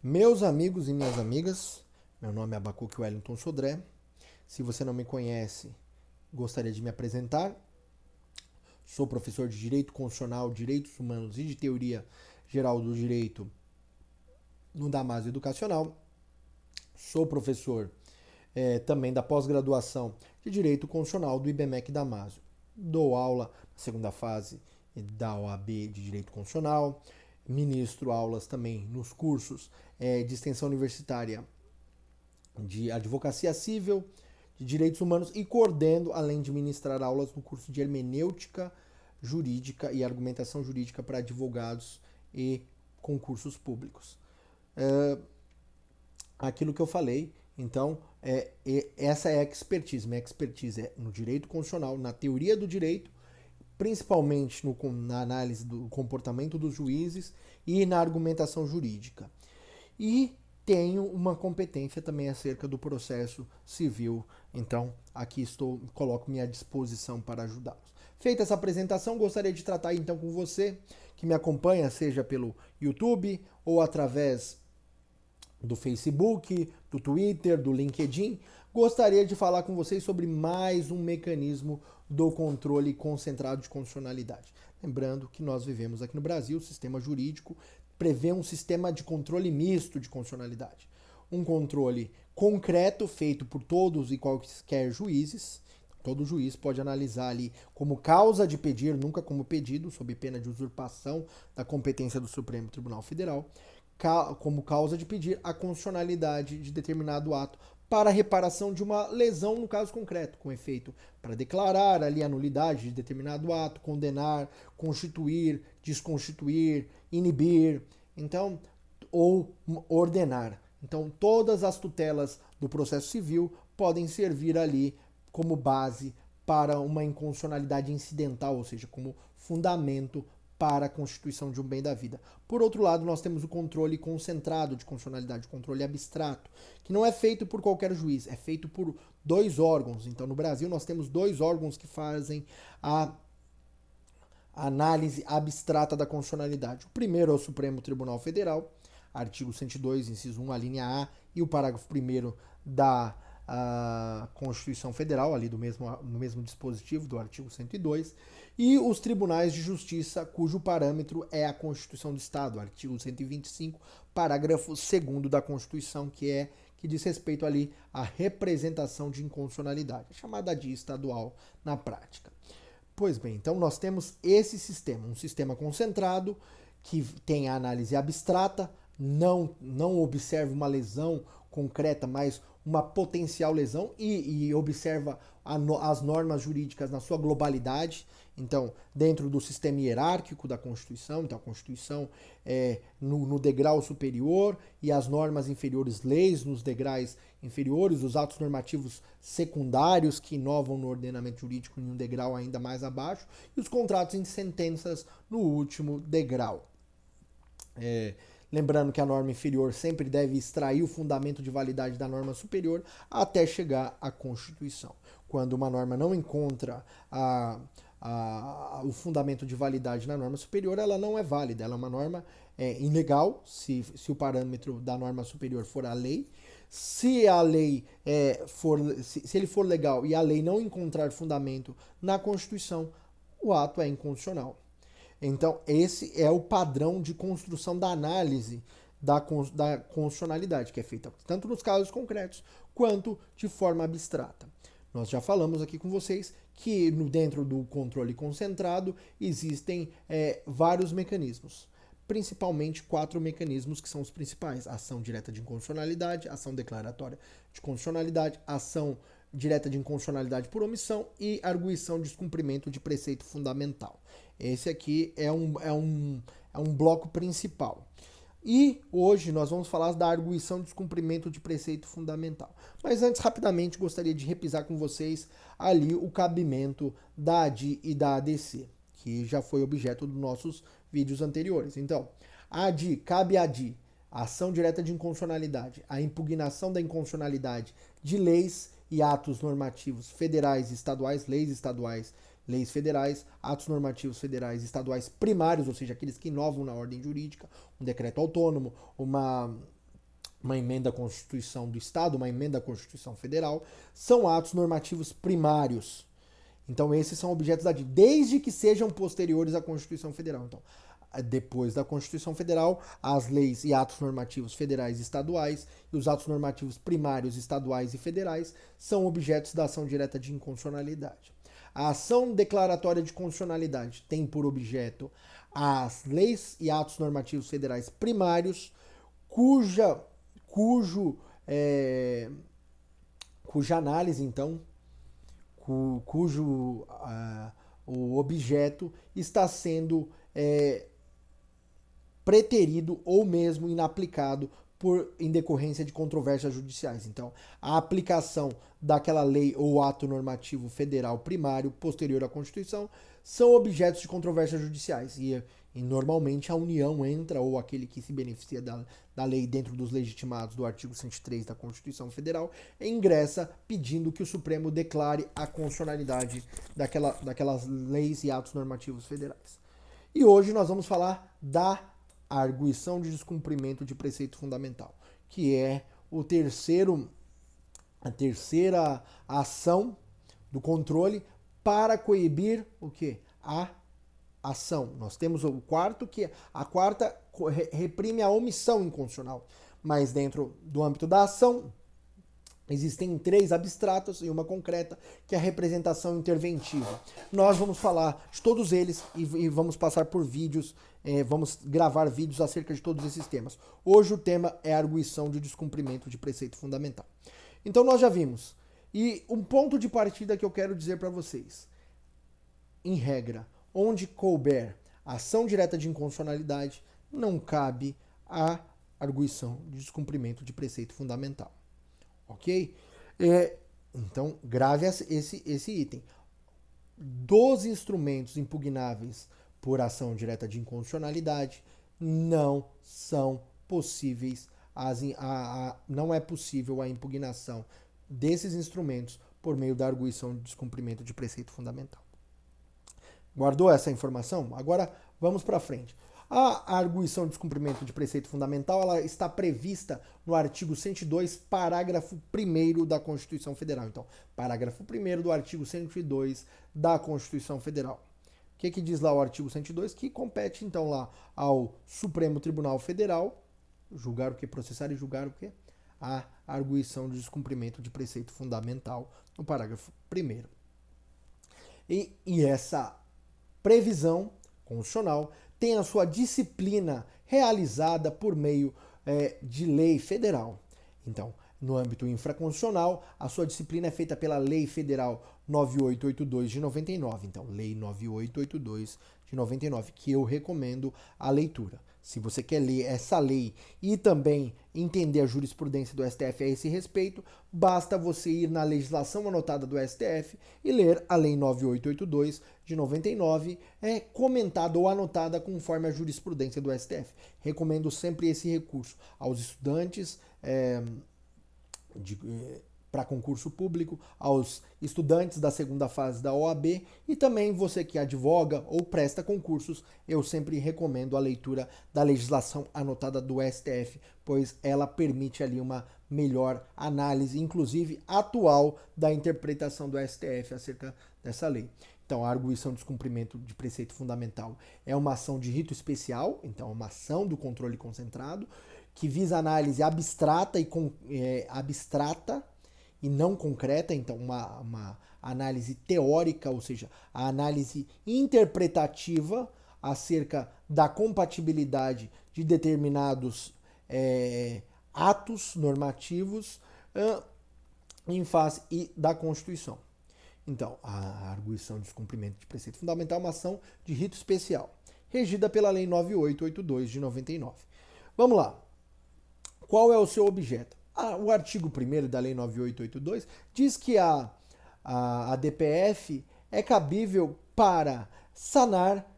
Meus amigos e minhas amigas, meu nome é Abacuque Wellington Sodré. Se você não me conhece, gostaria de me apresentar. Sou professor de Direito Constitucional, Direitos Humanos e de Teoria Geral do Direito no Damásio Educacional. Sou professor também da pós-graduação de Direito Constitucional do IBMEC Damásio. Dou aula na segunda fase da OAB de Direito Constitucional. Ministro aulas também nos cursos de extensão universitária de Advocacia Civil, de Direitos Humanos e coordeno, além de ministrar aulas no curso de Hermenêutica Jurídica e Argumentação Jurídica para advogados e concursos públicos. Aquilo que eu falei, então, essa é a expertise. Minha expertise é no direito constitucional, na teoria do direito, principalmente na análise do comportamento dos juízes e na argumentação jurídica. E tenho uma competência também acerca do processo civil. Então, aqui coloco-me à disposição para ajudá-los. Feita essa apresentação, gostaria de tratar então com você que me acompanha, seja pelo YouTube ou através do Facebook, do Twitter, do LinkedIn. Gostaria de falar com vocês sobre mais um mecanismo do controle concentrado de constitucionalidade. Lembrando que nós vivemos aqui no Brasil, o sistema jurídico prevê um sistema de controle misto de constitucionalidade. Um controle concreto feito por todos e quaisquer juízes. Todo juiz pode analisar ali como causa de pedir, nunca como pedido, sob pena de usurpação da competência do Supremo Tribunal Federal, como causa de pedir a constitucionalidade de determinado ato para reparação de uma lesão no caso concreto, com efeito para declarar ali a nulidade de determinado ato, condenar, constituir, desconstituir, inibir, então, ou ordenar. Então, todas as tutelas do processo civil podem servir ali como base para uma inconstitucionalidade incidental, ou seja, como fundamento para a constituição de um bem da vida. Por outro lado, nós temos o controle concentrado de constitucionalidade, o controle abstrato, que não é feito por qualquer juiz, é feito por dois órgãos. Então, no Brasil, nós temos dois órgãos que fazem a análise abstrata da constitucionalidade. O primeiro é o Supremo Tribunal Federal, artigo 102, inciso 1, a linha A, e o parágrafo 1º da Constituição Federal, ali no mesmo dispositivo do artigo 102, e os tribunais de justiça, cujo parâmetro é a Constituição do Estado, artigo 125, parágrafo 2º da Constituição, que diz respeito ali à representação de inconstitucionalidade, chamada de estadual na prática. Pois bem, então nós temos esse sistema, um sistema concentrado que tem a análise abstrata, não observa uma lesão concreta, mas uma potencial lesão e observa as normas jurídicas na sua globalidade. Então, dentro do sistema hierárquico da Constituição, então a Constituição é no degrau superior e as normas inferiores, leis nos degraus inferiores, os atos normativos secundários que inovam no ordenamento jurídico em um degrau ainda mais abaixo, e os contratos em sentenças no último degrau. Lembrando que a norma inferior sempre deve extrair o fundamento de validade da norma superior até chegar à Constituição. Quando uma norma não encontra o fundamento de validade na norma superior, ela não é válida, ela é uma norma ilegal, se o parâmetro da norma superior for a lei. Se a lei se ele for legal e a lei não encontrar fundamento na Constituição, o ato é inconstitucional. Então, esse é o padrão de construção da análise da constitucionalidade, que é feita tanto nos casos concretos quanto de forma abstrata. Nós já falamos aqui com vocês que dentro do controle concentrado existem vários mecanismos, principalmente 4 mecanismos que são os principais: ação direta de inconstitucionalidade, ação declaratória de constitucionalidade, ação direta de inconstitucionalidade por omissão e arguição de descumprimento de preceito fundamental. Esse aqui é um bloco principal. E hoje nós vamos falar da arguição de descumprimento de preceito fundamental. Mas antes, rapidamente, gostaria de repisar com vocês ali o cabimento da ADI e da ADC, que já foi objeto dos nossos vídeos anteriores. Então, a ADI, cabe a ADI, a ação direta de inconstitucionalidade, a impugnação da inconstitucionalidade de leis e atos normativos federais e estaduais, leis federais, atos normativos federais e estaduais primários, ou seja, aqueles que inovam na ordem jurídica, um decreto autônomo, uma uma emenda à Constituição do Estado, uma emenda à Constituição Federal, são atos normativos primários. Então, esses são objetos da dívida, desde que sejam posteriores à Constituição Federal. Então, depois da Constituição Federal, as leis e atos normativos federais e estaduais e os atos normativos primários estaduais e federais são objetos da ação direta de inconstitucionalidade. A ação declaratória de constitucionalidade tem por objeto as leis e atos normativos federais primários, cuja análise, então, cujo o objeto está sendo preterido ou mesmo inaplicado em decorrência de controvérsias judiciais. Então, a aplicação daquela lei ou ato normativo federal primário posterior à Constituição são objetos de controvérsias judiciais. E normalmente a União entra, ou aquele que se beneficia da lei dentro dos legitimados do artigo 103 da Constituição Federal, ingressa pedindo que o Supremo declare a constitucionalidade daquelas leis e atos normativos federais. E hoje nós vamos falar da arguição de descumprimento de preceito fundamental, que é a terceira ação do controle para coibir o quê? A ação. Nós temos o quarto, que a quarta reprime a omissão inconstitucional, mas dentro do âmbito da ação existem 3 abstratos e uma concreta, que é a representação interventiva. Nós vamos falar de todos eles e vamos passar por vídeos, vamos gravar vídeos acerca de todos esses temas. Hoje o tema é a arguição de descumprimento de preceito fundamental. Então nós já vimos. E um ponto de partida que eu quero dizer para vocês. Em regra, onde couber ação direta de inconstitucionalidade, não cabe a arguição de descumprimento de preceito fundamental. Ok? Então, grave esse item. Dos instrumentos impugnáveis por ação direta de inconstitucionalidade, não são possíveis, não é possível a impugnação desses instrumentos por meio da arguição de descumprimento de preceito fundamental. Guardou essa informação? Agora vamos para frente. A arguição de descumprimento de preceito fundamental, ela está prevista no artigo 102, parágrafo 1º da Constituição Federal. Então, parágrafo 1º do artigo 102 da Constituição Federal. O que diz lá o artigo 102? Que compete, então, lá ao Supremo Tribunal Federal julgar o que? Processar e julgar o que? A arguição de descumprimento de preceito fundamental, no parágrafo 1º. E essa previsão constitucional tem a sua disciplina realizada por meio de lei federal. Então, no âmbito infraconstitucional, a sua disciplina é feita pela Lei Federal 9882 de 99. Então, Lei 9882 de 99, que eu recomendo a leitura. Se você quer ler essa lei e também entender a jurisprudência do STF a esse respeito, basta você ir na legislação anotada do STF e ler a Lei 9882 de 99, comentada ou anotada conforme a jurisprudência do STF. Recomendo sempre esse recurso aos estudantes para concurso público, aos estudantes da segunda fase da OAB e também você que advoga ou presta concursos, eu sempre recomendo a leitura da legislação anotada do STF, pois ela permite ali uma melhor análise, inclusive atual, da interpretação do STF acerca dessa lei. Então, a arguição de descumprimento de preceito fundamental é uma ação de rito especial, então é uma ação do controle concentrado, que visa análise abstrata e não concreta, então uma análise teórica, ou seja, a análise interpretativa acerca da compatibilidade de determinados atos normativos em face da Constituição. Então, a arguição de descumprimento de preceito fundamental é uma ação de rito especial, regida pela Lei 9882 de 99. Vamos lá. Qual é o seu objeto? O artigo 1º da Lei 9882 diz que a DPF é cabível para sanar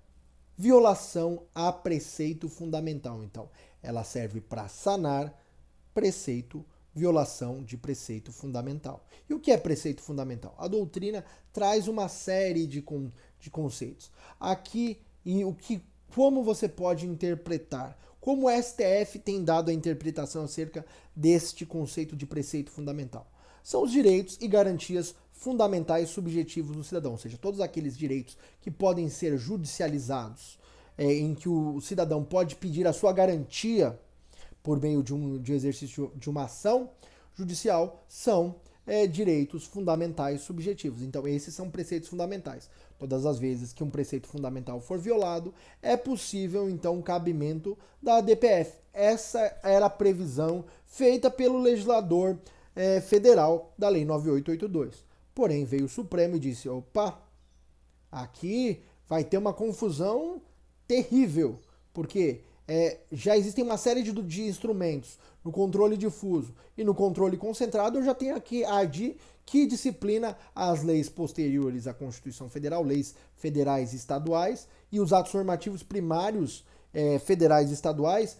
violação a preceito fundamental. Então, ela serve para sanar violação de preceito fundamental. E o que é preceito fundamental? A doutrina traz uma série de conceitos. Aqui, como você pode interpretar? como o STF tem dado a interpretação acerca deste conceito de preceito fundamental? São os direitos e garantias fundamentais subjetivos do cidadão, ou seja, todos aqueles direitos que podem ser judicializados, em que o cidadão pode pedir a sua garantia por meio de exercício de uma ação judicial, são direitos fundamentais subjetivos. Então, esses são preceitos fundamentais. Todas as vezes que um preceito fundamental for violado, é possível, então, o cabimento da ADPF. Essa era a previsão feita pelo legislador federal da Lei 9882. Porém, veio o Supremo e disse, opa, aqui vai ter uma confusão terrível, porque já existem uma série de instrumentos no controle difuso e no controle concentrado. Eu já tenho aqui a ADI, que disciplina as leis posteriores à Constituição Federal, leis federais e estaduais, e os atos normativos primários federais e estaduais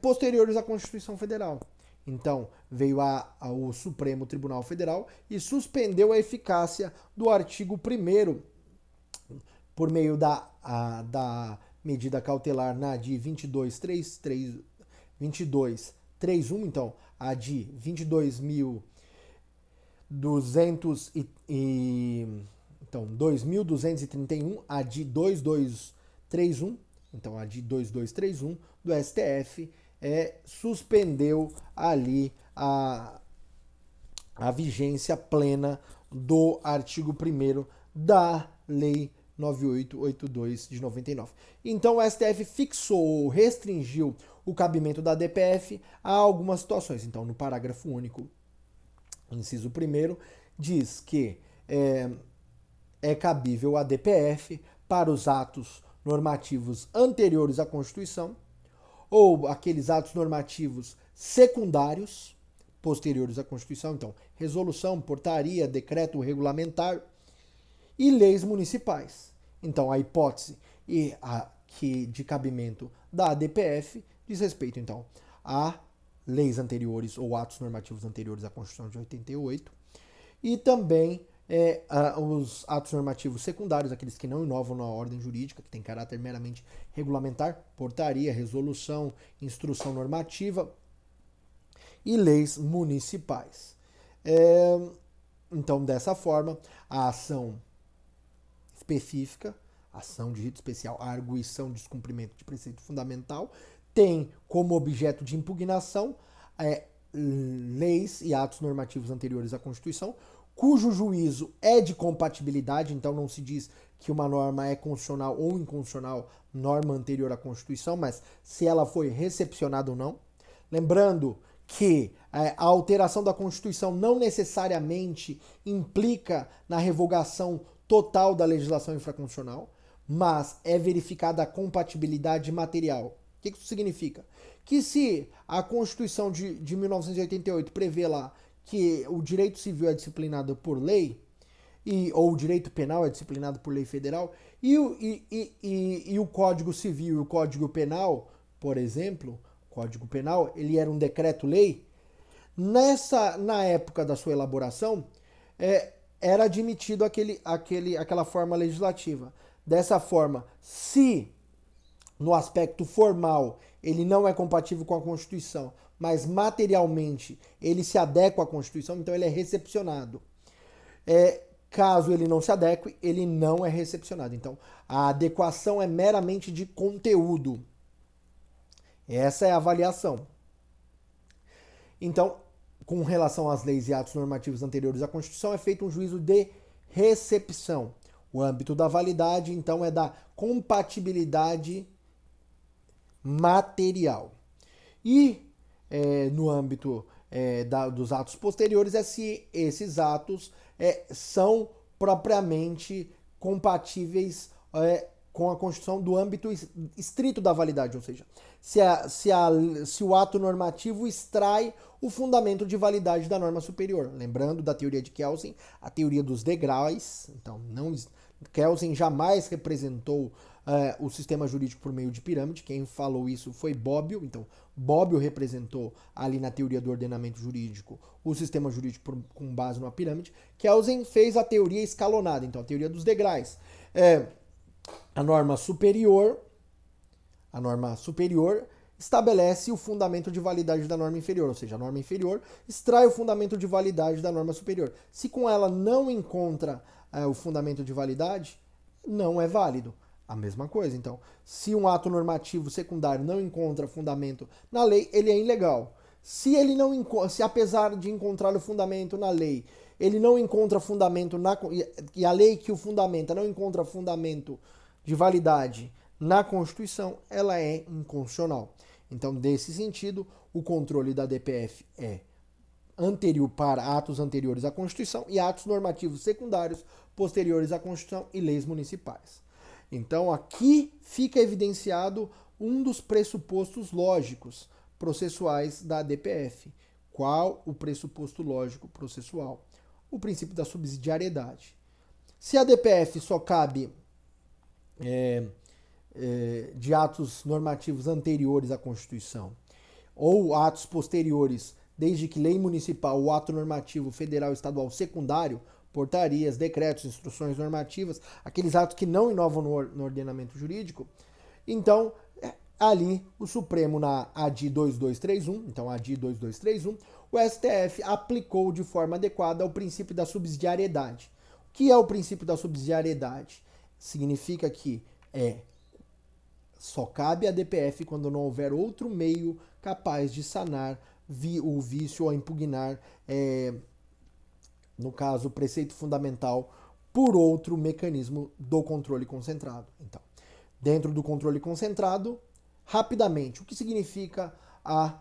posteriores à Constituição Federal. Então, veio o Supremo Tribunal Federal e suspendeu a eficácia do artigo 1º por meio da medida cautelar na ADI 2231, então, a ADI 2231, a ADI 2231, então, a ADI 2231 do STF suspendeu ali a vigência plena do artigo 1º da Lei 9882 de 99. Então o STF fixou, restringiu o cabimento da ADPF a algumas situações. Então, no parágrafo único, inciso 1º, diz que é cabível a ADPF para os atos normativos anteriores à Constituição ou aqueles atos normativos secundários posteriores à Constituição, então, resolução, portaria, decreto regulamentar e leis municipais. Então, a hipótese de cabimento da ADPF diz respeito, então, a leis anteriores ou atos normativos anteriores à Constituição de 88 e também os atos normativos secundários, aqueles que não inovam na ordem jurídica, que tem caráter meramente regulamentar, portaria, resolução, instrução normativa e leis municipais. Então, dessa forma, a ação específica, ação de rito especial, a arguição de descumprimento de preceito fundamental, tem como objeto de impugnação leis e atos normativos anteriores à Constituição, cujo juízo é de compatibilidade, então não se diz que uma norma é constitucional ou inconstitucional, norma anterior à Constituição, mas se ela foi recepcionada ou não. Lembrando que a alteração da Constituição não necessariamente implica na revogação total da legislação infraconstitucional, mas é verificada a compatibilidade material. O que isso significa? Que se a Constituição de 1988 prevê lá que o direito civil é disciplinado por lei, ou o direito penal é disciplinado por lei federal, e o Código Civil e o Código Penal, por exemplo, o Código Penal, ele era um decreto-lei, na época da sua elaboração, era admitido aquela forma legislativa. Dessa forma, se no aspecto formal ele não é compatível com a Constituição, mas materialmente ele se adequa à Constituição, então ele é recepcionado. Caso ele não se adeque, ele não é recepcionado. Então, a adequação é meramente de conteúdo. Essa é a avaliação. Então, com relação às leis e atos normativos anteriores à Constituição, é feito um juízo de recepção. O âmbito da validade, então, é da compatibilidade material. E no âmbito dos atos posteriores é se esses atos são propriamente compatíveis com a Constituição do âmbito estrito da validade, ou seja, se o ato normativo extrai o fundamento de validade da norma superior. Lembrando da teoria de Kelsen, a teoria dos degraus. Então, Kelsen jamais representou o sistema jurídico por meio de pirâmide. Quem falou isso foi Bobbio. Então, Bobbio representou ali na teoria do ordenamento jurídico o sistema jurídico com base numa pirâmide. Kelsen fez a teoria escalonada, então a teoria dos degraus. A norma superior estabelece o fundamento de validade da norma inferior, ou seja, a norma inferior extrai o fundamento de validade da norma superior. Se com ela não encontra o fundamento de validade, não é válido. A mesma coisa, então, se um ato normativo secundário não encontra fundamento na lei, ele é ilegal. Se ele não se apesar de encontrar o fundamento na lei, ele não encontra fundamento e a lei que o fundamenta não encontra fundamento de validade na Constituição, ela é inconstitucional. Então, desse sentido, o controle da DPF é anterior para atos anteriores à Constituição e atos normativos secundários posteriores à Constituição e leis municipais. Então, aqui fica evidenciado um dos pressupostos lógicos processuais da DPF. Qual o pressuposto lógico processual? O princípio da subsidiariedade. Se a DPF só cabe de atos normativos anteriores à Constituição ou atos posteriores, desde que lei municipal ou ato normativo federal e estadual secundário, portarias, decretos, instruções normativas, aqueles atos que não inovam no ordenamento jurídico, então ali o Supremo na ADI 2231, então ADI 2231, o STF aplicou de forma adequada o princípio da subsidiariedade. O que é o princípio da subsidiariedade? Significa que só cabe a DPF quando não houver outro meio capaz de sanar o vício ou impugnar, no caso, o preceito fundamental por outro mecanismo do controle concentrado. Então, dentro do controle concentrado, rapidamente, o que significa a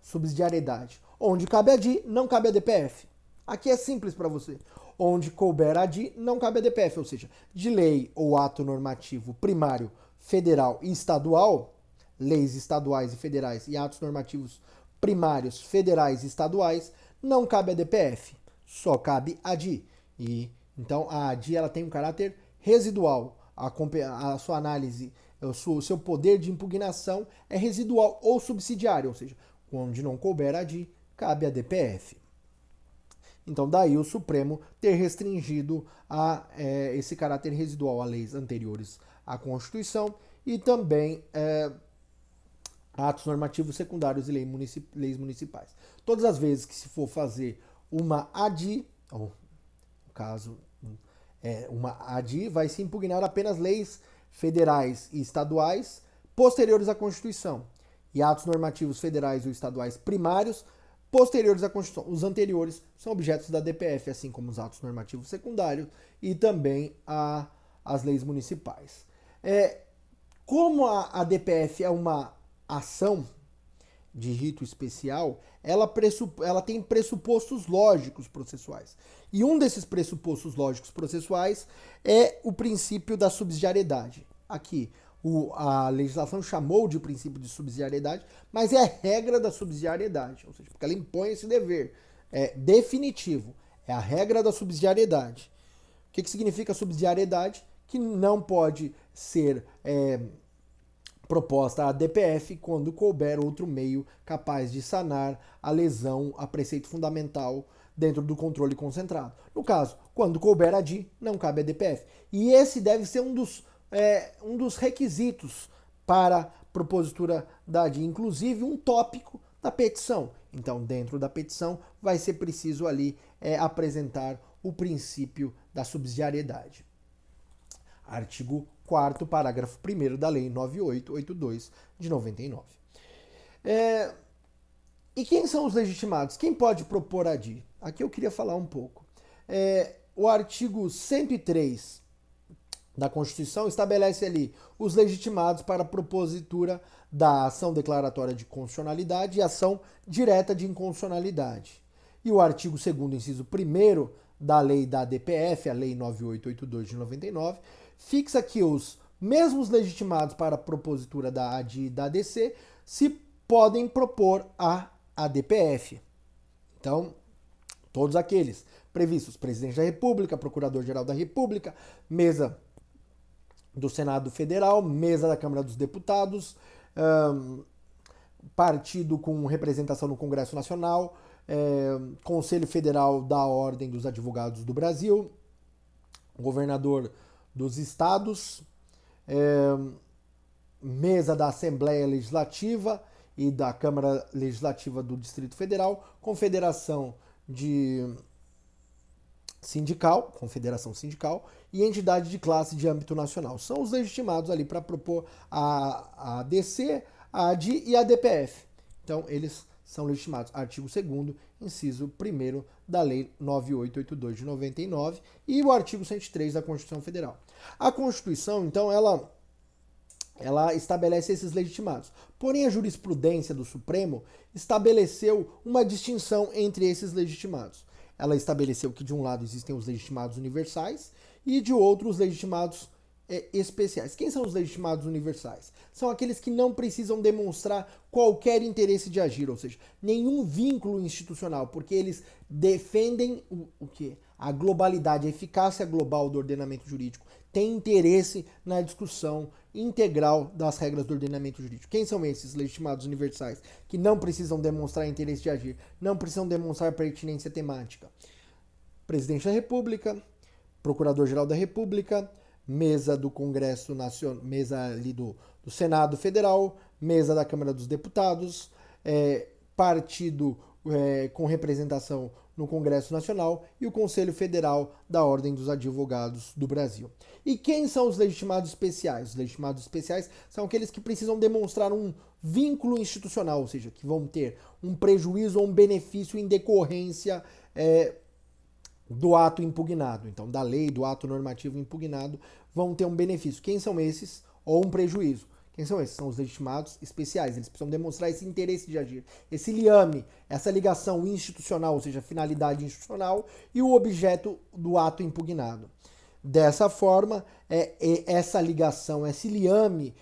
subsidiariedade? Onde cabe a DI, não cabe a DPF. Aqui é simples para você. Onde couber a DI, não cabe a DPF, ou seja, de lei ou ato normativo primário, federal e estadual, leis estaduais e federais e atos normativos primários, federais e estaduais, não cabe a DPF, só cabe a DI. E então a ADI ela tem um caráter residual. A sua análise, o seu poder de impugnação é residual ou subsidiário, ou seja, onde não couber a DI, cabe a DPF. Então, daí o Supremo ter restringido esse caráter residual a leis anteriores à Constituição e também atos normativos secundários e leis municipais. Todas as vezes que se for fazer uma ADI, ou no caso, uma ADI, vai se impugnar apenas leis federais e estaduais posteriores à Constituição e atos normativos federais ou estaduais primários posteriores à Constituição. Os anteriores são objetos da DPF, assim como os atos normativos secundários e também as leis municipais. Como a DPF é uma ação de rito especial, ela tem pressupostos lógicos processuais. E um desses pressupostos lógicos processuais é o princípio da subsidiariedade. Aqui, a legislação chamou de princípio de subsidiariedade, mas é a regra da subsidiariedade, ou seja, porque ela impõe esse dever. É definitivo, é a regra da subsidiariedade. O que significa subsidiariedade? Que não pode ser proposta a DPF quando couber outro meio capaz de sanar a lesão a preceito fundamental dentro do controle concentrado. No caso, quando couber a DI, não cabe a DPF. E esse deve ser um dos requisitos para a propositura da DI, inclusive um tópico da petição. Então, dentro da petição, vai ser preciso ali apresentar o princípio da subsidiariedade. Artigo 4º, parágrafo 1º da Lei 9882 de 99. E quem são os legitimados? Quem pode propor a DI? Aqui eu queria falar um pouco. O artigo 103 da Constituição estabelece ali os legitimados para a propositura da ação declaratória de constitucionalidade e ação direta de inconstitucionalidade. E o artigo 2º, inciso 1º da lei da DPF, a Lei 9882 de 99, fixa que os mesmos legitimados para a propositura da ADI e da ADC se podem propor a DPF. Então, todos aqueles previstos, presidente da República, procurador-geral da República, mesa do Senado Federal, mesa da Câmara dos Deputados, partido com representação no Congresso Nacional, Conselho Federal da Ordem dos Advogados do Brasil, governador dos estados, mesa da Assembleia Legislativa e da Câmara Legislativa do Distrito Federal, confederação sindical e entidade de classe de âmbito nacional. São os legitimados ali para propor a ADC, a ADI e a DPF. Então, eles são legitimados. Artigo 2º, inciso 1º da Lei 9882 de 99 e o artigo 103 da Constituição Federal. A Constituição, então, ela estabelece esses legitimados. Porém, a jurisprudência do Supremo estabeleceu uma distinção entre esses legitimados. Ela estabeleceu que de um lado existem os legitimados universais e de outro os legitimados especiais. Quem são os legitimados universais? São aqueles que não precisam demonstrar qualquer interesse de agir, ou seja, nenhum vínculo institucional, porque eles defendem o quê? A globalidade, a eficácia global do ordenamento jurídico, tem interesse na discussão integral das regras do ordenamento jurídico. Quem são esses legitimados universais? Que não precisam demonstrar interesse de agir, não precisam demonstrar pertinência temática. Presidente da República, Procurador-Geral da República, mesa do Congresso Nacional, mesa ali do Senado Federal, mesa da Câmara dos Deputados, partido com representação no Congresso Nacional e o Conselho Federal da Ordem dos Advogados do Brasil. E quem são os legitimados especiais? Os legitimados especiais são aqueles que precisam demonstrar um vínculo institucional, ou seja, que vão ter um prejuízo ou um benefício em decorrência do ato impugnado. Então, da lei, do ato normativo impugnado, vão ter um benefício. Quem são esses? Ou um prejuízo. Quem são esses? São os legitimados especiais. Eles precisam demonstrar esse interesse de agir, esse liame, essa ligação institucional, ou seja, finalidade institucional e o objeto do ato impugnado. Dessa forma, essa ligação, esse liame,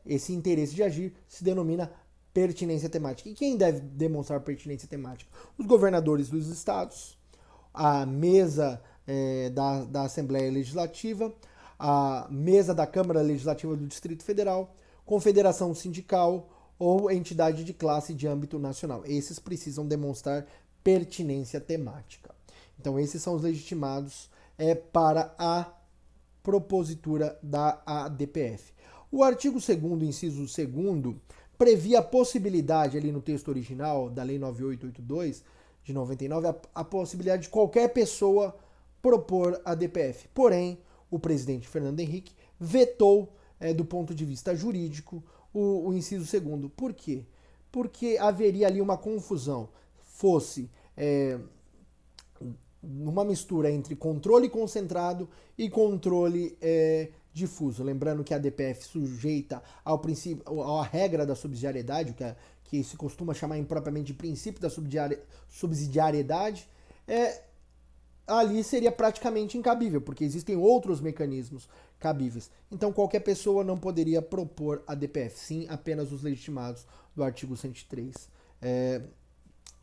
esse interesse de agir, se denomina pertinência temática. E quem deve demonstrar pertinência temática? Os governadores dos estados, a mesa da Assembleia Legislativa, a mesa da Câmara Legislativa do Distrito Federal, confederação sindical ou entidade de classe de âmbito nacional. Esses precisam demonstrar pertinência temática. Então, esses são os legitimados para a propositura da ADPF. O artigo 2º, inciso 2º, previa a possibilidade, ali no texto original da Lei 9882, de 99, a possibilidade de qualquer pessoa propor a DPF. Porém, o presidente Fernando Henrique vetou, do ponto de vista jurídico, o inciso 2º. Por quê? Porque haveria ali uma confusão. Fosse uma mistura entre controle concentrado e controle difuso. Lembrando que a DPF sujeita ao princípio, à regra da subsidiariedade, que se costuma chamar impropriamente de princípio da subsidiariedade, ali seria praticamente incabível, porque existem outros mecanismos cabíveis. Então, qualquer pessoa não poderia propor a DPF, sim, apenas os legitimados do artigo 103.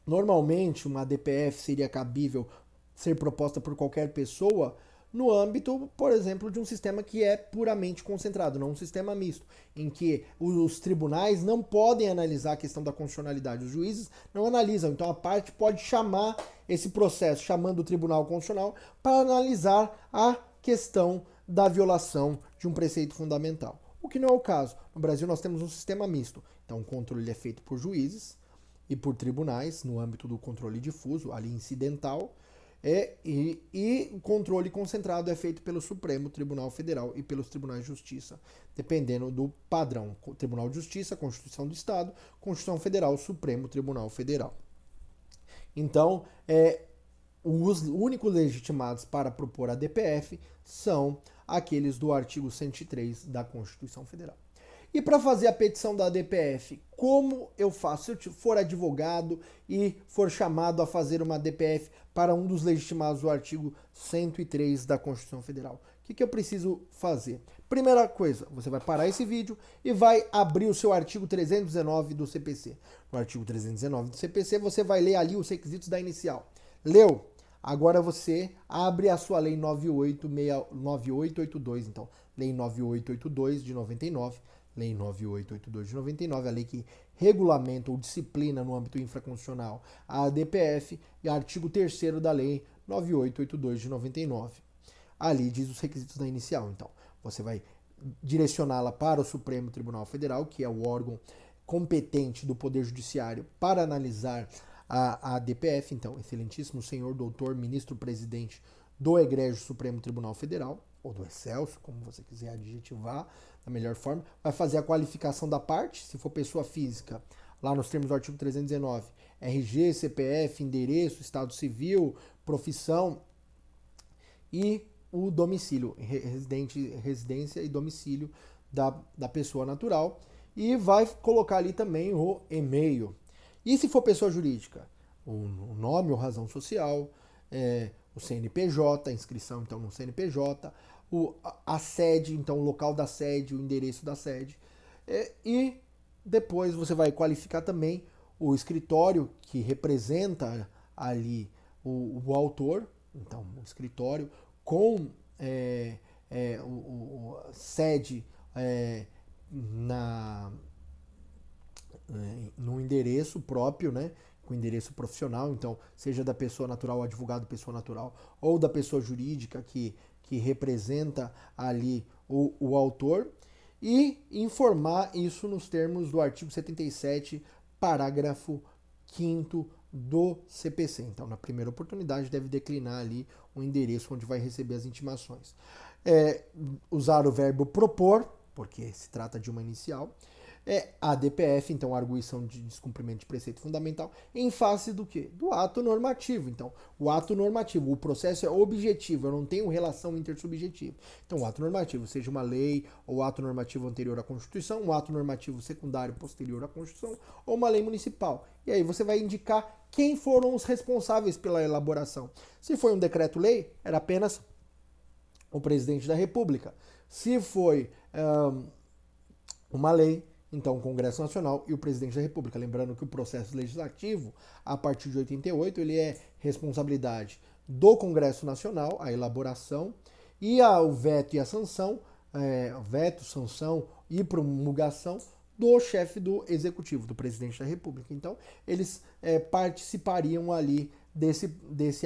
Normalmente, uma DPF seria cabível ser proposta por qualquer pessoa no âmbito, por exemplo, de um sistema que é puramente concentrado, não um sistema misto, em que os tribunais não podem analisar a questão da constitucionalidade, os juízes não analisam, então a parte pode chamar esse processo, chamando o Tribunal Constitucional, para analisar a questão da violação de um preceito fundamental. O que não é o caso. No Brasil nós temos um sistema misto, então o controle é feito por juízes e por tribunais, no âmbito do controle difuso, ali incidental, e o controle concentrado é feito pelo Supremo Tribunal Federal e pelos Tribunais de Justiça, dependendo do padrão. Tribunal de Justiça, Constituição do Estado, Constituição Federal, Supremo Tribunal Federal. Então, os únicos legitimados para propor a DPF são aqueles do artigo 103 da Constituição Federal. E para fazer a petição da DPF, como eu faço? Se eu for advogado e for chamado a fazer uma DPF para um dos legitimados do artigo 103 da Constituição Federal, o que eu preciso fazer? Primeira coisa, você vai parar esse vídeo e vai abrir o seu artigo 319 do CPC. No artigo 319 do CPC, você vai ler ali os requisitos da inicial. Leu? Agora você abre a sua Lei 9882, então, Lei 9882 de 99, Lei 9882 de 99, a lei que regulamenta ou disciplina no âmbito infraconstitucional a ADPF, e artigo 3º da Lei 9882 de 99. Ali diz os requisitos da inicial. Então, você vai direcioná-la para o Supremo Tribunal Federal, que é o órgão competente do Poder Judiciário para analisar a DPF. Então, excelentíssimo senhor doutor ministro-presidente do Egrégio Supremo Tribunal Federal, ou do Excelso, como você quiser adjetivar da melhor forma, vai fazer a qualificação da parte, se for pessoa física, lá nos termos do artigo 319, RG, CPF, endereço, estado civil, profissão e o domicílio, residência e domicílio da pessoa natural, e vai colocar ali também o e-mail. E se for pessoa jurídica, o nome ou razão social, o CNPJ, a inscrição então no CNPJ, a sede, então o local da sede, o endereço da sede, e depois você vai qualificar também o escritório que representa ali o autor, então o escritório com sede no endereço próprio, né? Com endereço profissional, então seja da pessoa natural, advogado pessoa natural, ou da pessoa jurídica que representa ali o autor, e informar isso nos termos do artigo 77, parágrafo 5º do CPC. Então, na primeira oportunidade, deve declinar ali o endereço onde vai receber as intimações. Usar o verbo propor, porque se trata de uma inicial. A DPF, então, a arguição de descumprimento de preceito fundamental, em face do quê? Do ato normativo. Então, o ato normativo, o processo é objetivo, eu não tenho relação intersubjetiva. Então, o ato normativo, seja uma lei, ou ato normativo anterior à Constituição, um ato normativo secundário posterior à Constituição, ou uma lei municipal. E aí você vai indicar quem foram os responsáveis pela elaboração. Se foi um decreto-lei, era apenas o presidente da República. Se foi uma lei, então o Congresso Nacional e o presidente da República. Lembrando que o processo legislativo, a partir de 88, ele é responsabilidade do Congresso Nacional, a elaboração, e o veto e a sanção, veto, sanção e promulgação do chefe do Executivo, do presidente da República. Então, eles participariam ali desse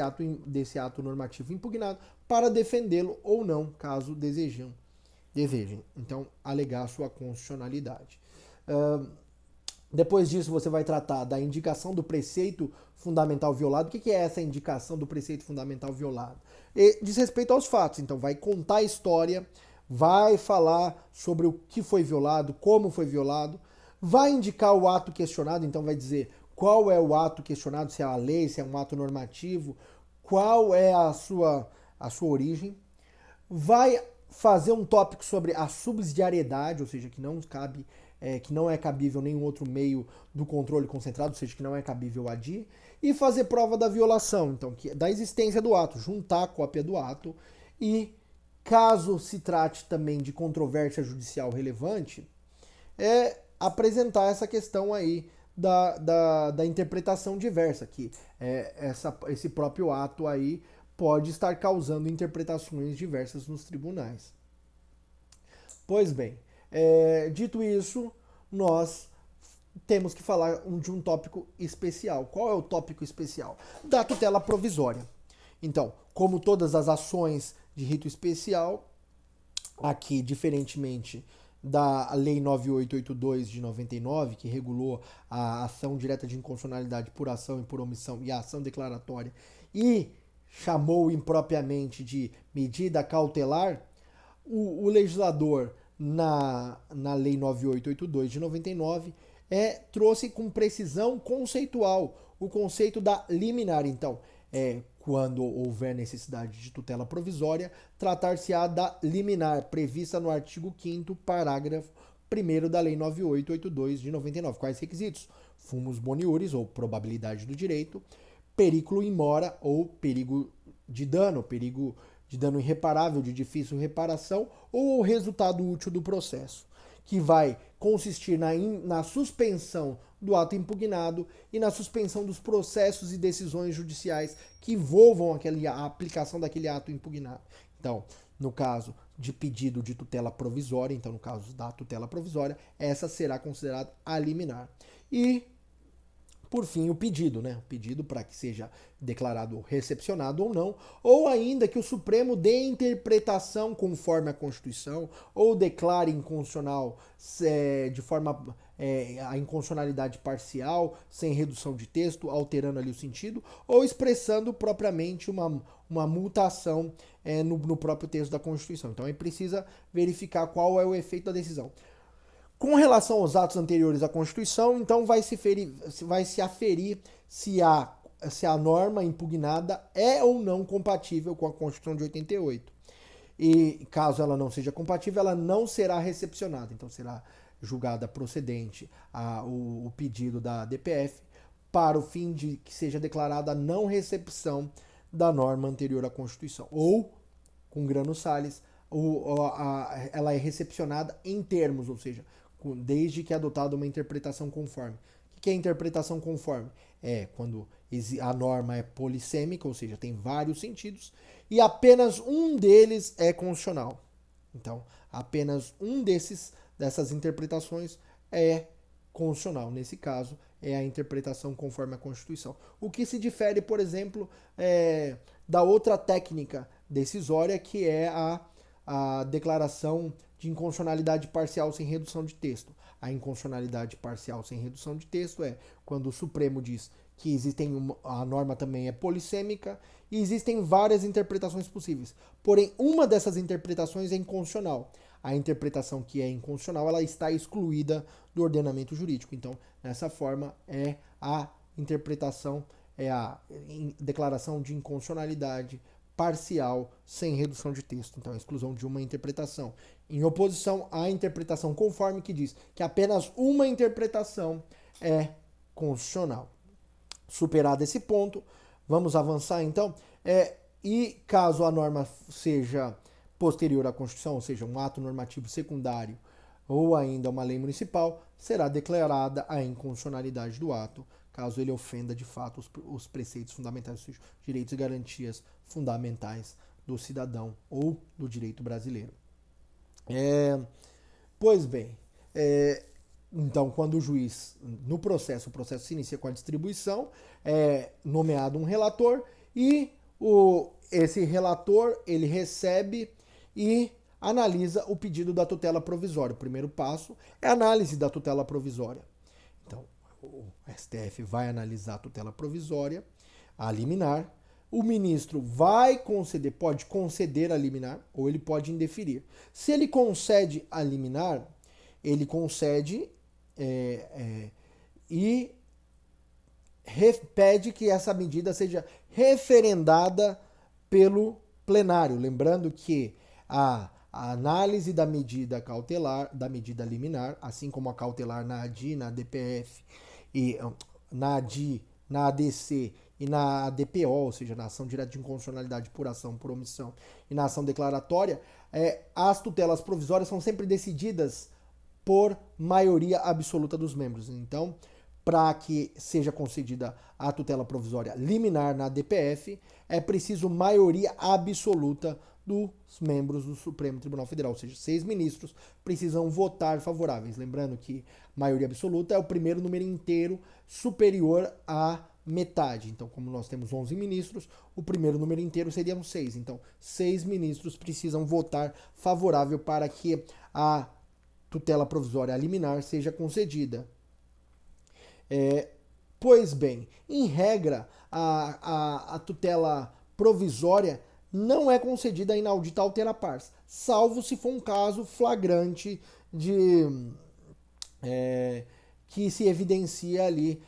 ato normativo impugnado para defendê-lo ou não, caso desejem. Então, alegar sua constitucionalidade. Depois disso, você vai tratar da indicação do preceito fundamental violado. O que é essa indicação do preceito fundamental violado? Diz respeito aos fatos. Então, vai contar a história, vai falar sobre o que foi violado, como foi violado, vai indicar o ato questionado. Então, vai dizer qual é o ato questionado, se é a lei, se é um ato normativo, qual é a sua origem. Vai fazer um tópico sobre a subsidiariedade, ou seja, que não cabe, que não é cabível nenhum outro meio do controle concentrado, ou seja, que não é cabível adir, e fazer prova da violação, então, da existência do ato, juntar a cópia do ato, e caso se trate também de controvérsia judicial relevante, apresentar essa questão aí da interpretação diversa, que esse próprio ato aí pode estar causando interpretações diversas nos tribunais. Pois bem, dito isso, nós temos que falar de um tópico especial. Qual é o tópico especial? Da tutela provisória. Então, como todas as ações de rito especial, aqui, diferentemente da Lei 9882 de 99, que regulou a ação direta de inconstitucionalidade por ação e por omissão e a ação declaratória, e chamou impropriamente de medida cautelar, o legislador, na Lei 9882 de 99, trouxe com precisão conceitual o conceito da liminar. Então, quando houver necessidade de tutela provisória, tratar-se-á da liminar, prevista no artigo 5º, parágrafo 1º da Lei 9882 de 99. Quais requisitos? Fumus boniuris, ou probabilidade do direito, periculo in mora, ou perigo de dano irreparável, de difícil reparação, ou o resultado útil do processo, que vai consistir na suspensão do ato impugnado e na suspensão dos processos e decisões judiciais que envolvam a aplicação daquele ato impugnado. Então, no caso de pedido de tutela provisória, então no caso da tutela provisória, essa será considerada a liminar. E por fim, o pedido, né? O pedido para que seja declarado recepcionado ou não, ou ainda que o Supremo dê interpretação conforme a Constituição, ou declare inconstitucional de forma a inconstitucionalidade parcial, sem redução de texto, alterando ali o sentido, ou expressando propriamente uma mutação no próprio texto da Constituição. Então, aí precisa verificar qual é o efeito da decisão. Com relação aos atos anteriores à Constituição, então vai se aferir se a norma impugnada é ou não compatível com a Constituição de 88. E caso ela não seja compatível, ela não será recepcionada. Então será julgada procedente o pedido da DPF para o fim de que seja declarada a não recepção da norma anterior à Constituição. Ou, com Grano Salles, ela é recepcionada em termos, ou seja, desde que é adotada uma interpretação conforme. O que é interpretação conforme? É quando a norma é polissêmica, ou seja, tem vários sentidos, e apenas um deles é constitucional. Então, apenas um dessas interpretações é constitucional. Nesse caso, é a interpretação conforme a Constituição. O que se difere, por exemplo, da outra técnica decisória, que é a declaração de inconstitucionalidade parcial sem redução de texto. A inconstitucionalidade parcial sem redução de texto é quando o Supremo diz que a norma também é polissêmica e existem várias interpretações possíveis. Porém, uma dessas interpretações é inconstitucional. A interpretação que é inconstitucional, ela está excluída do ordenamento jurídico. Então, nessa forma, é a interpretação, é a declaração de inconstitucionalidade parcial sem redução de texto. Então, a exclusão de uma interpretação. Em oposição à interpretação conforme, que diz que apenas uma interpretação é constitucional. Superado esse ponto, vamos avançar então. E caso a norma seja posterior à Constituição, ou seja, um ato normativo secundário ou ainda uma lei municipal, será declarada a inconstitucionalidade do ato, caso ele ofenda de fato os preceitos fundamentais, ou seja, direitos e garantias fundamentais do cidadão ou do direito brasileiro. Pois bem, então quando o juiz, o processo se inicia com a distribuição, é nomeado um relator e esse relator ele recebe e analisa o pedido da tutela provisória. O primeiro passo é a análise da tutela provisória. Então, o STF vai analisar a tutela provisória, a liminar. O ministro pode conceder a liminar ou ele pode indeferir. Se ele concede a liminar, ele concede e pede que essa medida seja referendada pelo plenário. Lembrando que a análise da medida cautelar, da medida liminar, assim como a cautelar na ADI, na DPF, e na ADI, na ADC e na ADPO, ou seja, na ação direta de inconstitucionalidade por ação, por omissão, e na ação declaratória, as tutelas provisórias são sempre decididas por maioria absoluta dos membros. Então, para que seja concedida a tutela provisória liminar na DPF, é preciso maioria absoluta dos membros do Supremo Tribunal Federal, ou seja, 6 ministros precisam votar favoráveis. Lembrando que maioria absoluta é o primeiro número inteiro superior à metade. Então, como nós temos 11 ministros, o primeiro número inteiro seriam 6. Então, 6 ministros precisam votar favorável para que a tutela provisória liminar seja concedida. Pois bem, em regra, a tutela provisória não é concedida inaudita altera pars, salvo se for um caso flagrante que se evidencia ali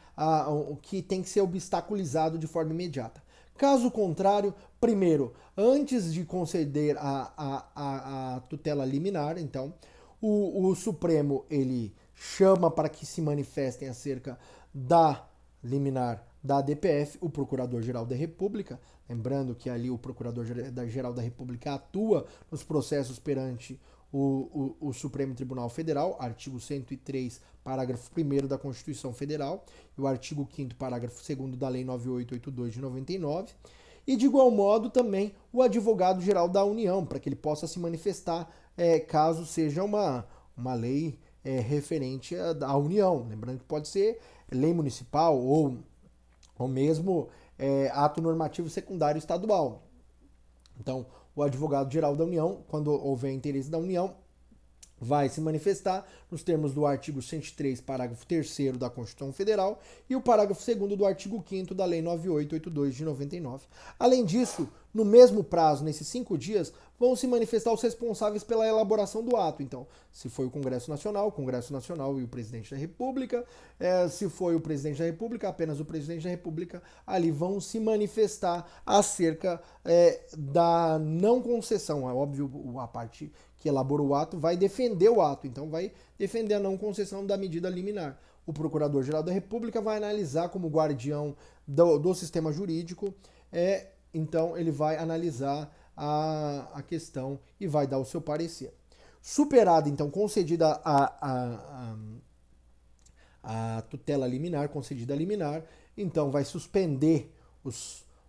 o que tem que ser obstaculizado de forma imediata. Caso contrário, primeiro, antes de conceder a tutela liminar, então, o Supremo ele chama para que se manifestem acerca da liminar da DPF o Procurador-Geral da República, lembrando que ali o Procurador-Geral da República atua nos processos perante o Supremo Tribunal Federal, artigo 103, parágrafo 1º da Constituição Federal, e o artigo 5º, parágrafo 2º da Lei 9882 de 99, e de igual modo também o Advogado-Geral da União, para que ele possa se manifestar caso seja uma lei referente à União. Lembrando que pode ser lei municipal ou mesmo ato normativo secundário estadual. Então, o advogado-geral da União, quando houver interesse da União, vai se manifestar nos termos do artigo 103, parágrafo 3º da Constituição Federal e o parágrafo 2º do artigo 5º da Lei 9882 de 99. Além disso, no mesmo prazo, nesses 5 dias, vão se manifestar os responsáveis pela elaboração do ato. Então, se foi o Congresso Nacional e o Presidente da República, se foi o Presidente da República, apenas o Presidente da República, ali vão se manifestar acerca da não concessão. É óbvio, a parte que elaborou o ato vai defender o ato, então vai defender a não concessão da medida liminar. O Procurador-Geral da República vai analisar como guardião do sistema jurídico, então ele vai analisar a questão e vai dar o seu parecer. Superada, então, concedida a tutela liminar, concedida a liminar, então vai suspender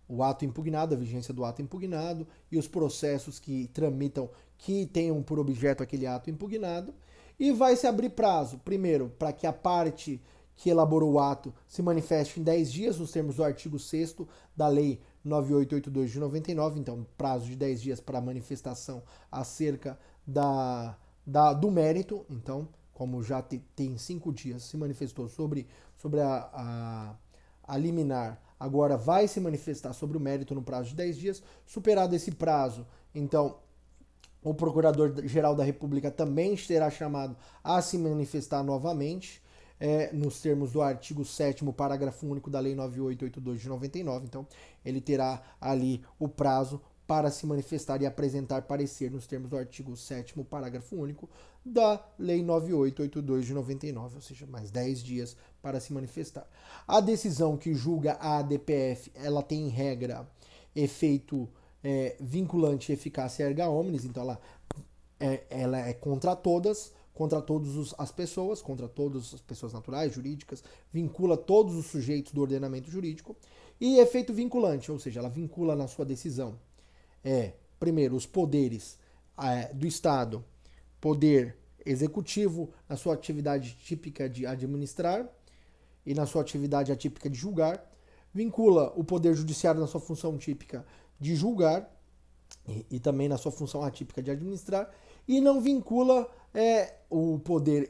o ato impugnado, a vigência do ato impugnado e os processos que tramitam, que tenham por objeto aquele ato impugnado, e vai se abrir prazo, primeiro, para que a parte que elaborou o ato se manifeste em 10 dias, nos termos do artigo 6º da Lei 9882 de 99, então prazo de 10 dias para manifestação acerca do mérito. Então, como já tem 5 dias, se manifestou sobre a liminar, agora vai se manifestar sobre o mérito no prazo de 10 dias. Superado esse prazo, então, o Procurador-Geral da República também será chamado a se manifestar novamente, nos termos do artigo 7º, parágrafo único da Lei 9882 de 99. Então, ele terá ali o prazo para se manifestar e apresentar parecer nos termos do artigo 7º, parágrafo único da Lei 9882 de 99, ou seja, mais 10 dias para se manifestar. A decisão que julga a ADPF, ela tem em regra efeito vinculante e eficácia erga omnes, então ela é contra todas as pessoas, contra todas as pessoas naturais, jurídicas, vincula todos os sujeitos do ordenamento jurídico, e efeito vinculante, ou seja, ela vincula na sua decisão, primeiro, os poderes do Estado, poder executivo na sua atividade típica de administrar e na sua atividade atípica de julgar, vincula o poder judiciário na sua função típica de julgar e também na sua função atípica de administrar, e não vincula o poder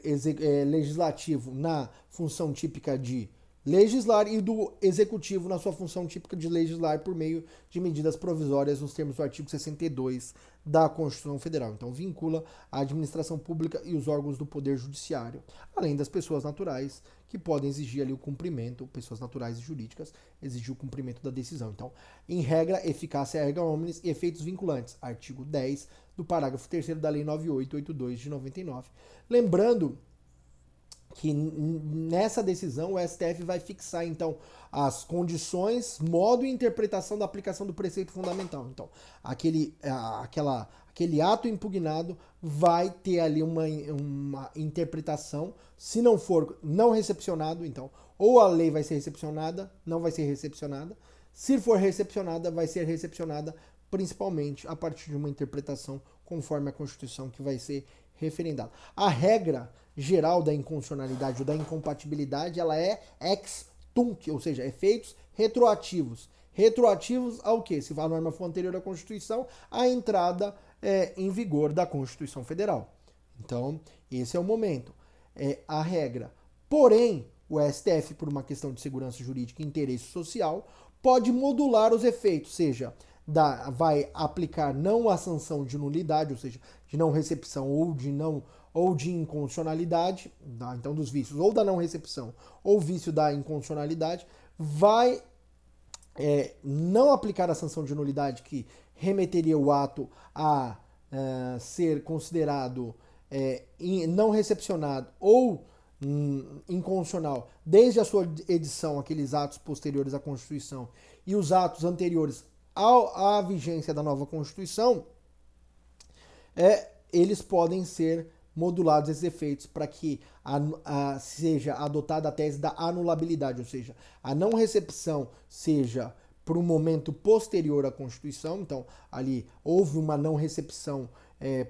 legislativo na função típica de legislar e do executivo na sua função típica de legislar por meio de medidas provisórias nos termos do artigo 62 da Constituição Federal. Então vincula a administração pública e os órgãos do poder judiciário, além das pessoas naturais que podem exigir ali o cumprimento, pessoas naturais e jurídicas, exigir o cumprimento da decisão. Então, em regra, eficácia erga omnes e efeitos vinculantes, artigo 10 do parágrafo 3º da Lei 9882 de 99. Lembrando que nessa decisão o STF vai fixar, então, as condições, modo e interpretação da aplicação do preceito fundamental. Então, aquele ato impugnado vai ter ali uma interpretação, se não for não recepcionado, então, ou a lei vai ser recepcionada, não vai ser recepcionada. Se for recepcionada, vai ser recepcionada principalmente a partir de uma interpretação conforme a Constituição que vai ser referendada. A regra geral da inconstitucionalidade ou da incompatibilidade, ela é ex tunc, ou seja, efeitos retroativos. Retroativos ao quê? Se a norma for anterior à Constituição, a entrada em vigor da Constituição Federal. Então, esse é o momento. A regra. Porém, o STF, por uma questão de segurança jurídica e interesse social, pode modular os efeitos, seja, vai aplicar não a sanção de nulidade, ou seja, de não recepção ou de inconstitucionalidade, então dos vícios, ou da não recepção ou vício da inconstitucionalidade, vai não aplicar a sanção de nulidade que remeteria o ato a ser considerado não recepcionado ou inconstitucional desde a sua edição, aqueles atos posteriores à Constituição e os atos anteriores à vigência da nova Constituição, eles podem ser modulados esses efeitos para que seja adotada a tese da anulabilidade, ou seja, a não recepção seja por um momento posterior à Constituição, então ali houve uma não recepção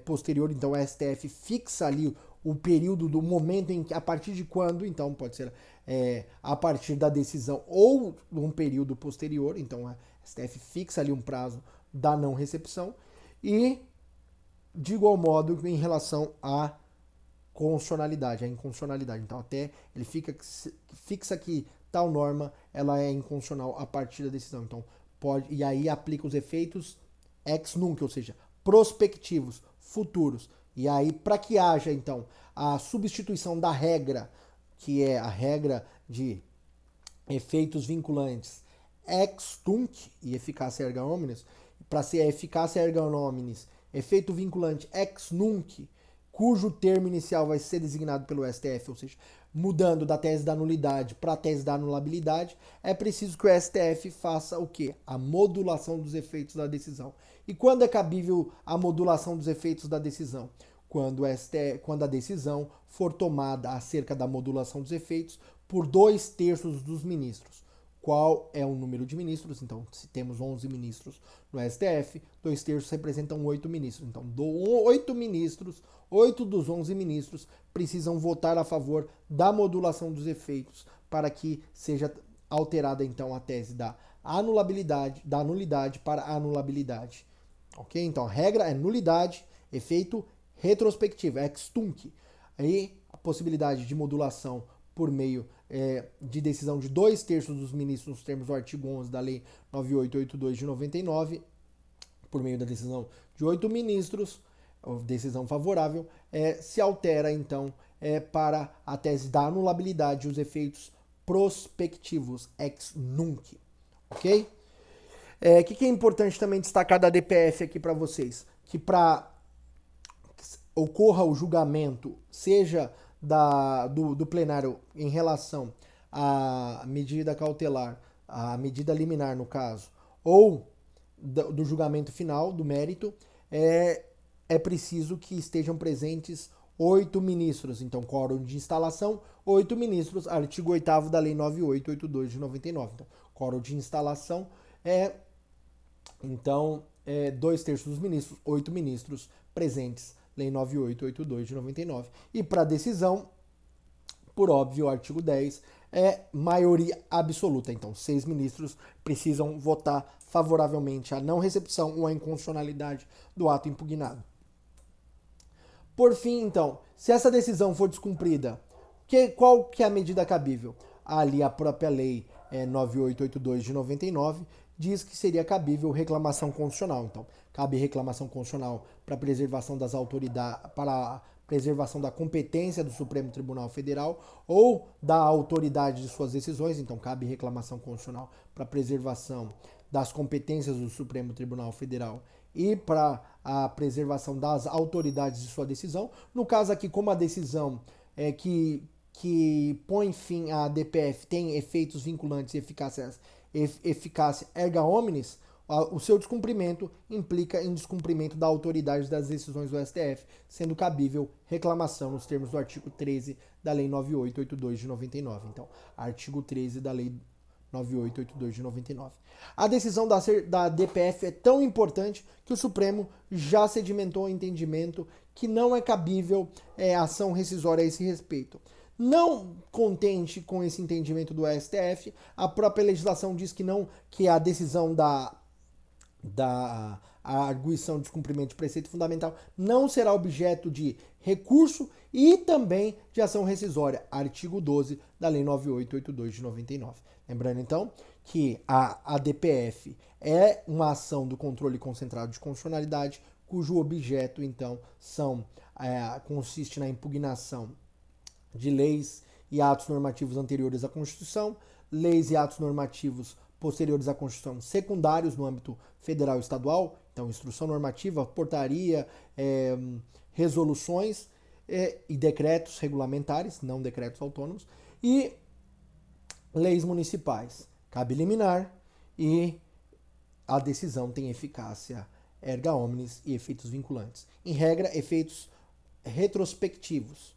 posterior, então o STF fixa ali o período do momento em que, a partir de quando, então pode ser a partir da decisão ou um período posterior, então a STF fixa ali um prazo da não recepção, e de igual modo em relação à constitucionalidade, à inconstitucionalidade. Então até ele fixa que tal norma ela é inconstitucional a partir da decisão. Então pode, e aí aplica os efeitos ex nunc, ou seja, prospectivos, futuros. E aí, para que haja, então, a substituição da regra, que é a regra de efeitos vinculantes ex tunc e eficácia erga omnes, para ser a eficácia erga omnes, efeito vinculante ex nunc, cujo termo inicial vai ser designado pelo STF, ou seja, mudando da tese da nulidade para a tese da anulabilidade, é preciso que o STF faça o quê? A modulação dos efeitos da decisão. E quando é cabível a modulação dos efeitos da decisão? Quando a decisão for tomada acerca da modulação dos efeitos por 2/3 dos ministros. Qual é o número de ministros? Então, se temos 11 ministros no STF, 2/3 representam 8 ministros. Então, 8 ministros, 8 dos 11 ministros precisam votar a favor da modulação dos efeitos para que seja alterada, então, a tese da anulabilidade, da nulidade para a anulabilidade. Ok? Então, a regra é nulidade, efeito retrospectivo, ex tunc. Aí, a possibilidade de modulação por meio de decisão de 2/3 dos ministros nos termos do artigo 11 da Lei 9882 de 99, por meio da decisão de 8 ministros, decisão favorável, se altera então para a tese da anulabilidade e os efeitos prospectivos ex nunc. Ok? O que é importante também destacar da DPF aqui para vocês? Que para ocorra o julgamento, seja do plenário em relação à medida cautelar, à medida liminar no caso, ou do julgamento final, do mérito, é preciso que estejam presentes 8 ministros. Então, quórum de instalação, 8 ministros, artigo 8º da Lei 9882 de 99. Então, quórum de instalação então, 2/3 dos ministros, 8 ministros presentes, Lei 9882 de 99. E para decisão, por óbvio, o artigo 10 é maioria absoluta. Então, 6 ministros precisam votar favoravelmente à não recepção ou à inconstitucionalidade do ato impugnado. Por fim, então, se essa decisão for descumprida, qual que é a medida cabível? Ali a própria Lei 9882 de 99 diz que seria cabível reclamação constitucional. Então, cabe reclamação constitucional para preservação das autoridades, para a preservação da competência do Supremo Tribunal Federal ou da autoridade de suas decisões. Então, cabe reclamação constitucional para preservação das competências do Supremo Tribunal Federal e para a preservação das autoridades de sua decisão. No caso aqui, como a decisão que põe fim à DPF tem efeitos vinculantes e eficácia erga omnes, o seu descumprimento implica em descumprimento da autoridade das decisões do STF, sendo cabível reclamação nos termos do artigo 13 da Lei 9882 de 99. Então, artigo 13 da Lei 9882 de 99. A decisão da DPF é tão importante que o Supremo já sedimentou o entendimento que não é cabível ação rescisória a esse respeito. Não contente com esse entendimento do STF, a própria legislação diz que a decisão da arguição de descumprimento de preceito fundamental não será objeto de recurso e também de ação rescisória, artigo 12 da Lei 9882 de 99. Lembrando então que a DPF é uma ação do controle concentrado de constitucionalidade, cujo objeto então consiste na impugnação de leis e atos normativos anteriores à Constituição, leis e atos normativos posteriores à Constituição secundários no âmbito federal e estadual, então instrução normativa, portaria, resoluções e decretos regulamentares, não decretos autônomos, e leis municipais. Cabe liminar e a decisão tem eficácia erga omnes e efeitos vinculantes. Em regra, efeitos retrospectivos.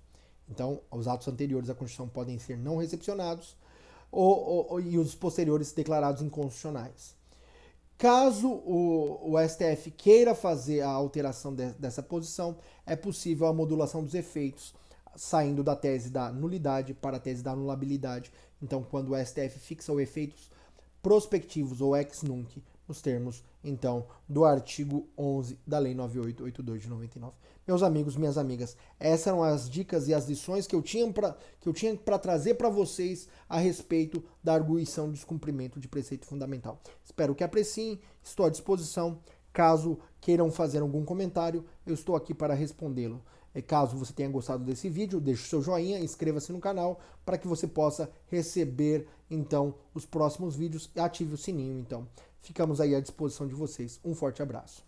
Então, os atos anteriores à Constituição podem ser não recepcionados e os posteriores declarados inconstitucionais. Caso o STF queira fazer a alteração dessa posição, é possível a modulação dos efeitos saindo da tese da nulidade para a tese da anulabilidade. Então, quando o STF fixa os efeitos prospectivos ou ex nunc nos termos, então, do artigo 11 da Lei 9882 de 99. Meus amigos, minhas amigas, essas eram as dicas e as lições que eu tinha para trazer para vocês a respeito da arguição de descumprimento de preceito fundamental. Espero que apreciem, estou à disposição. Caso queiram fazer algum comentário, eu estou aqui para respondê-lo. Caso você tenha gostado desse vídeo, deixe o seu joinha, inscreva-se no canal para que você possa receber então os próximos vídeos e ative o sininho. Então, ficamos aí à disposição de vocês. Um forte abraço.